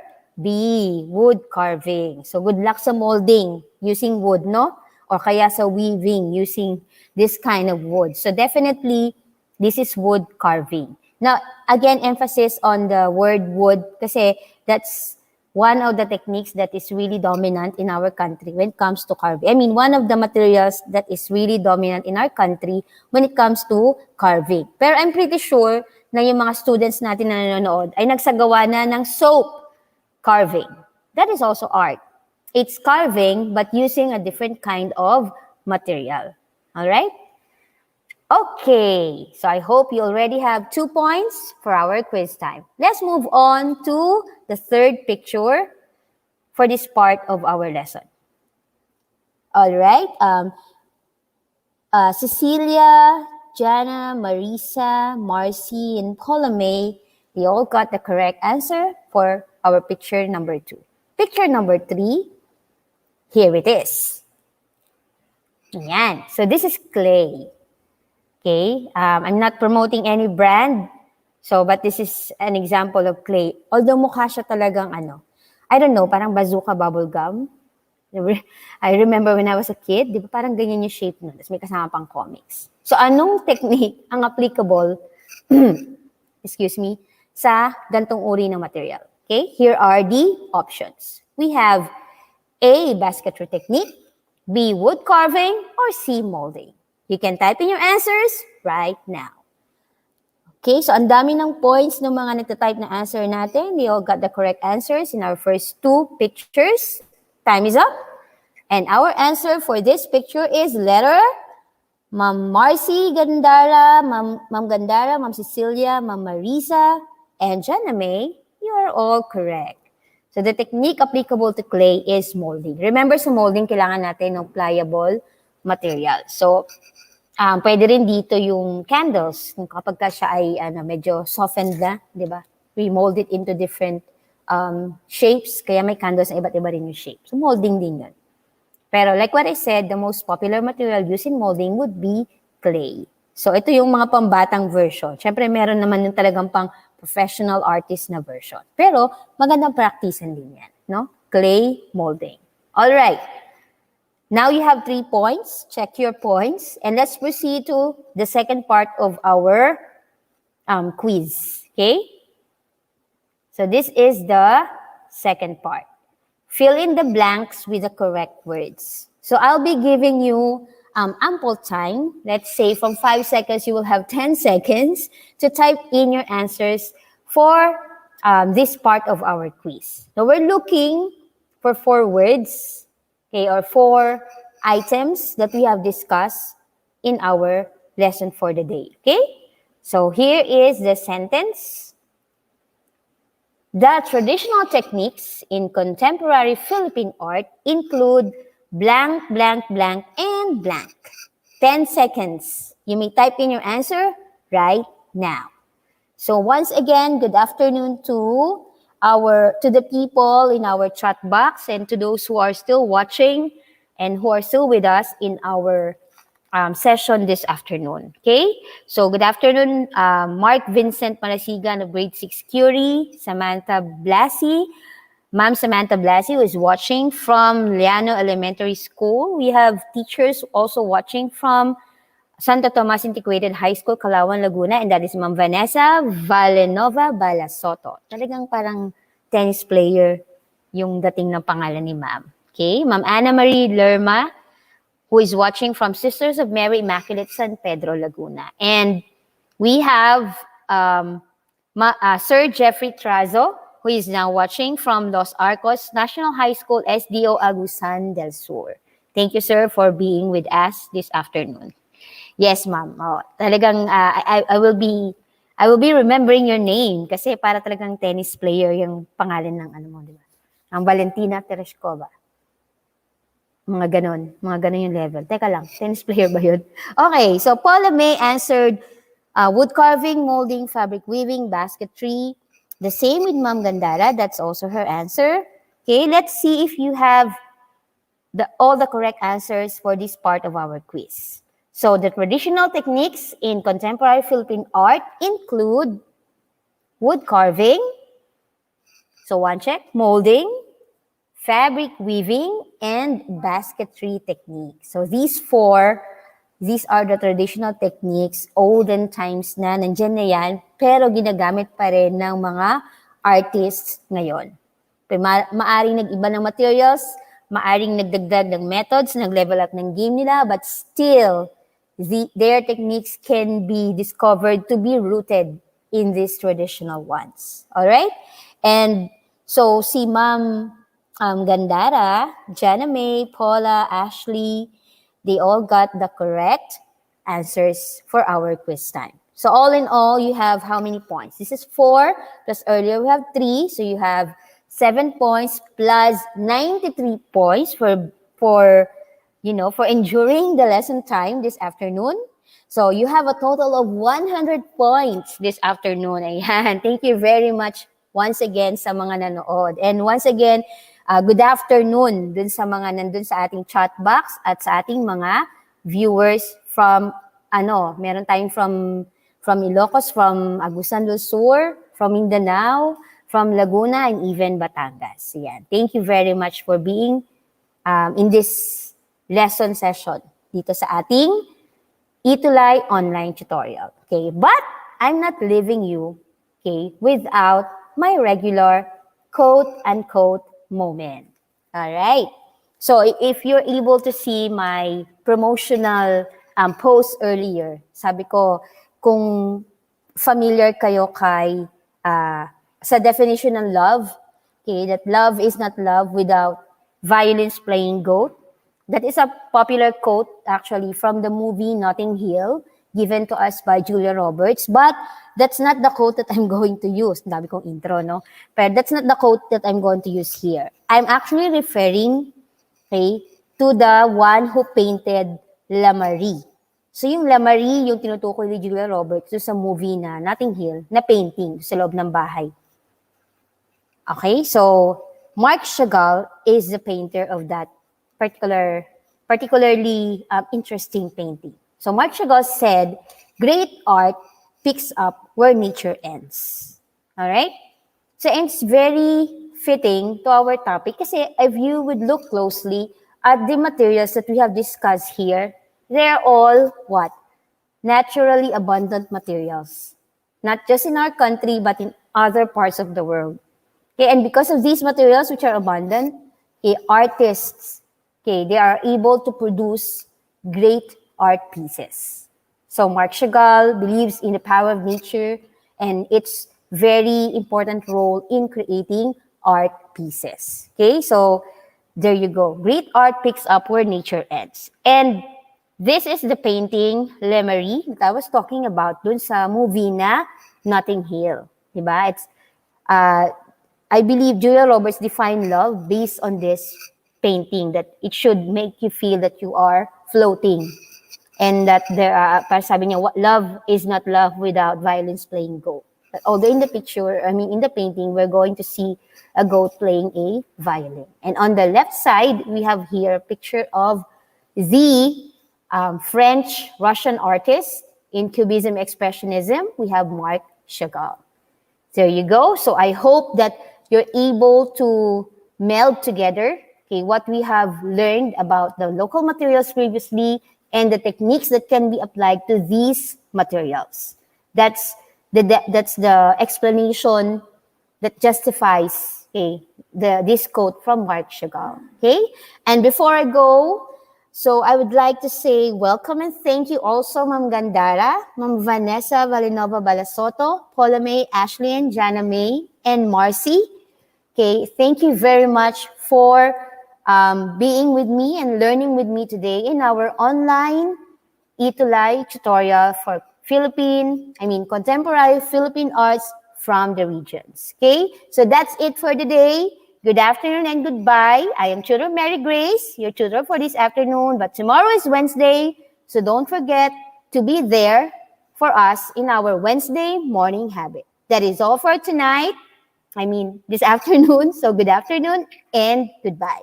B, wood carving. So good luck sa molding using wood, no? Or kaya sa weaving using this kind of wood. So definitely, this is wood carving. Now, again, emphasis on the word wood kasi that's one of the techniques that is really dominant in our country when it comes to carving. One of the materials that is really dominant in our country when it comes to carving. Pero I'm pretty sure na yung mga students natin na nanonood ay nagsagawa na ng soap carving. That is also art. It's carving but using a different kind of material. All right? Okay, so I hope you already have 2 points for our quiz time. Let's move on to the third picture for this part of our lesson. All right, Cecilia, Jana, Marisa, Marcy, and Colomay, they all got the correct answer for our picture number 2. Picture number 3, here it is. Ayan. So this is clay. Okay, I'm not promoting any brand, but this is an example of clay. Although mukha siya talagang I don't know, parang bazooka bubble gum. I remember when I was a kid, di ba parang ganyan yung shape nun. Tapos may kasama pang comics. So anong technique ang applicable, excuse me, sa gantong uri ng material? Okay, here are the options. We have A, basketry technique, B, wood carving, or C, molding. You can type in your answers right now. Okay, so ang dami ng points ng mga nagtatype na answer natin. They all got the correct answers in our first 2 pictures. Time is up. And our answer for this picture is letter Ma'am Marcy Gandara, Ma'am Gandara, Ma'am Cecilia, Ma'am Marisa, and Jana May. You are all correct. So the technique applicable to clay is molding. Remember sa molding, kailangan natin ng pliable material. So, pwede rin dito yung candles. Kapag ka siya ay medyo softened na, di ba? We mold it into different shapes. Kaya may candles na iba't iba rin yung shape. So, molding din yun. Pero like what I said, the most popular material used in molding would be clay. So, ito yung mga pambatang version. Siyempre, meron naman yung talagang pang professional artist na version. Pero, magandang practicean din yan, no? Clay molding. Alright. Now you have 3 points. Check your points. And let's proceed to the second part of our quiz. Okay? So, this is the second part. Fill in the blanks with the correct words. So, I'll be giving you ample time. Let's say from 5 seconds, you will have 10 seconds to type in your answers for this part of our quiz. Now, we're looking for 4 words, okay, or 4 items that we have discussed in our lesson for the day, okay? So, here is the sentence. The traditional techniques in contemporary Philippine art include blank, blank, blank, and blank. 10 seconds. You may type in your answer right now. So once again, good afternoon to the people in our chat box and to those who are still watching and who are still with us in our session this afternoon. Okay? So good afternoon, Mark Vincent Malasigan of grade 6 Curie, Samantha Blasi, Ma'am Samantha Blasi, who is watching from Liano Elementary School. We have teachers also watching from Santo Tomas Integrated High School, Calauan, Laguna, and that is Ma'am Vanessa Valenova Balasoto. Talagang parang tennis player yung dating ng pangalan ni Ma'am. Okay? Ma'am Anna Marie Lerma, who is watching from Sisters of Mary Immaculate San Pedro, Laguna. And we have Sir Jeffrey Trazo, who is now watching from Los Arcos National High School, SDO Agusan del Sur. Thank you, sir, for being with us this afternoon. Yes, ma'am. Oh, talagang I will be remembering your name kasi para talagang tennis player yung pangalan ng mo, di ba? Ang Valentina Tereshkova. Mga ganon yung level. Teka lang, tennis player ba yun? Okay, so Paula May answered wood carving, molding, fabric weaving, basketry. The same with Ma'am Gandara. That's also her answer. Okay, let's see if you have all the correct answers for this part of our quiz. So the traditional techniques in contemporary Philippine art include wood carving, so one check, molding, fabric weaving, and basketry technique. So these are the traditional techniques, olden times na, nandyan na yan, pero ginagamit pa rin ng mga artists ngayon. Maaring nag-iba ng materials, maaring nagdagdag ng methods, nag-level up ng game nila, but still, their techniques can be discovered to be rooted in these traditional ones. Alright? And so, si Ma'am Gandara, Jana May, Paula, Ashley, they all got the correct answers for our quiz time. So all in all, you have how many points? This is 4, plus earlier we have 3, so you have 7 points plus 93 points for enduring the lesson time this afternoon. So you have a total of 100 points this afternoon. Ayan. Thank you very much once again sa mga nanood. And once again, good afternoon dun sa mga nandun sa ating chat box at sa ating mga viewers from, meron tayong from Ilocos, from Agusan del Sur, from Mindanao, from Laguna, and even Batangas. Yan. Thank you very much for being in this lesson session dito sa ating ETUlay online tutorial. Okay, but I'm not leaving you, okay, without my regular quote-unquote moment. All right. So if you're able to see my promotional post earlier, sabi ko, kung familiar kayo kay sa definition ng love, okay, that love is not love without violence playing goat. That is a popular quote actually from the movie Notting Hill. given to us by Julia Roberts. But that's not the quote that I'm going to use. Dami kong intro, no? But that's not the quote that I'm going to use here. I'm actually referring, okay, to the one who painted La Marie. So yung La Marie, yung tinutukoy ni Julia Roberts sa movie na Notting Hill, na painting sa loob ng bahay. Okay, so Marc Chagall is the painter of that particularly interesting painting. So Marc Chagall said, great art picks up where nature ends. All right? So it's very fitting to our topic kasi if you would look closely at the materials that we have discussed here, they're all what? Naturally abundant materials. Not just in our country, but in other parts of the world. Okay, and because of these materials which are abundant, okay, artists, okay, they are able to produce great art pieces. So Marc Chagall believes in the power of nature and its very important role in creating art pieces. Okay, so there you go. Great art picks up where nature ends. And this is the painting Le Marie that I was talking about dun sa movie na Notting Hill. Diba? It's, I believe Julia Roberts defined love based on this painting, that it should make you feel that you are floating. And that there are, para sabi niya, love is not love without violins playing goat. But although in the picture, in the painting, we're going to see a goat playing a violin. And on the left side, we have here a picture of the French-Russian artist in Cubism Expressionism. We have Marc Chagall. There you go. So I hope that you're able to meld together, okay, what we have learned about the local materials previously and the techniques that can be applied to these materials. That's the explanation that justifies, okay, this quote from Marc Chagall. Okay, and before I go, so I would like to say welcome and thank you also, Ma'am Gandara, Ma'am Vanessa Valinova Balasoto, Paula May, Ashlyn, Jana May, and Marcy. Okay, thank you very much for being with me and learning with me today in our online ETUlay tutorial for contemporary Philippine arts from the regions. Okay, so that's it for today. Good afternoon and goodbye. I am Tutor Mary Grace, your tutor for this afternoon, but tomorrow is Wednesday, so don't forget to be there for us in our Wednesday morning habit. That is all for tonight. This afternoon. So good afternoon and goodbye.